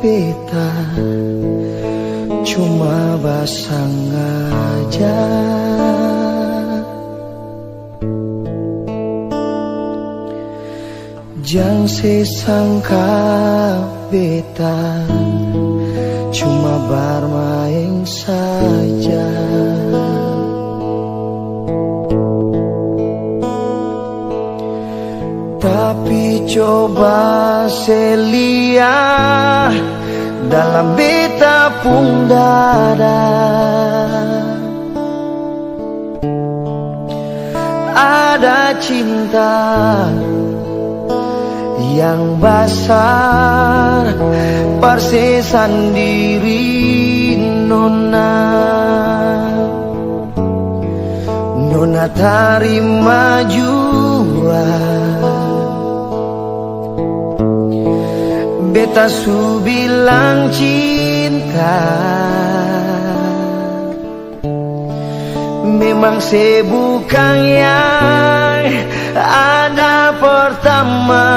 beta cuma basang aja. Jang sesangka beta cuma bermain saja. Tapi coba selia dalam beta pun dada ada cinta yang besar persesan diri nona. Nona terima jua beta su bilang cinta memang bukan yang ada pertama,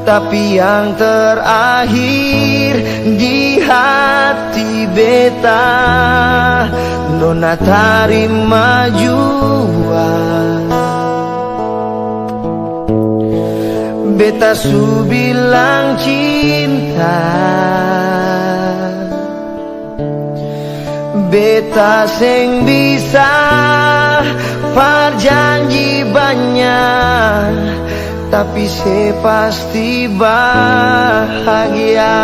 tapi yang terakhir di hati beta. Nona terima jua beta su bilang cinta, beta seng bisa berjanji banyak, tapi se pasti bahagia.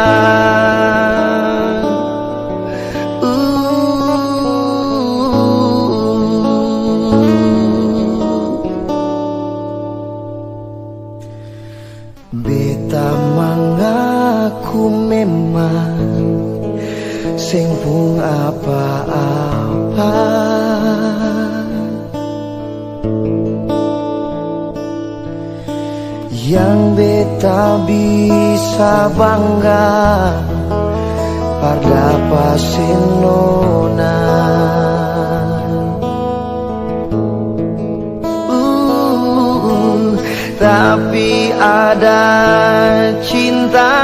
Beta mengaku memang seng pun apa-apa, yang beta bisa bangga pada pasinona. Tapi ada cinta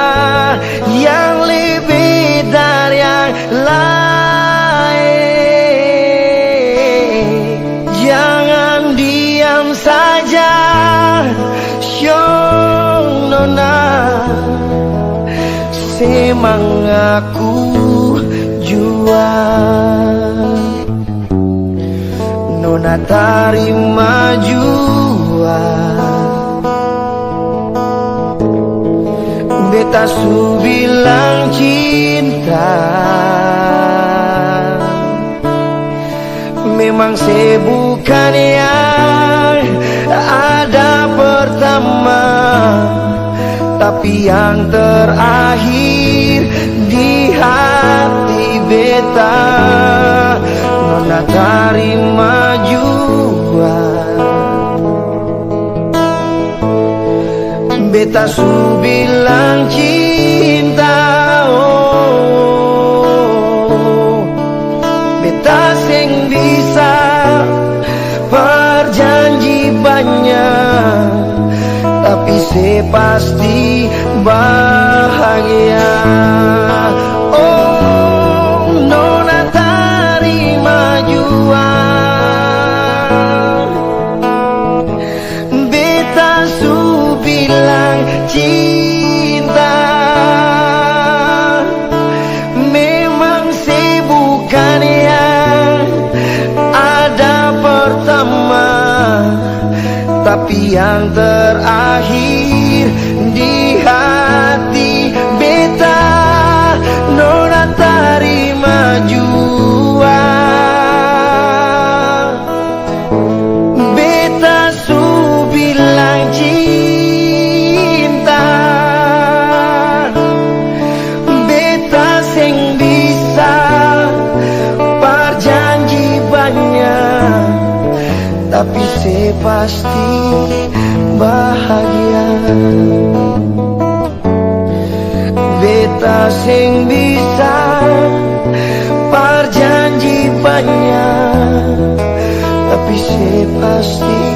yang lebih dari yang lain. Jangan diam saja, syong nona, semangaku jua. Nona terima jua beta su bilang cinta memang bukan yang ada pertama, tapi yang terakhir di hati beta. Nona terima jua beta su bilang cinta, oh, beta seng bisa berjanji banyak, tapi se pasti bahagia. Oh, nona terima jua beta su bilang cinta memang bukan yang ada pertama, tapi yang terakhir di hati beta. Nona terima jua beta su bilang cinta beta seng bisa berjanji banyak, tapi se pasti bahagia. Beta seng bisa berjanji banyak, tapi se pasti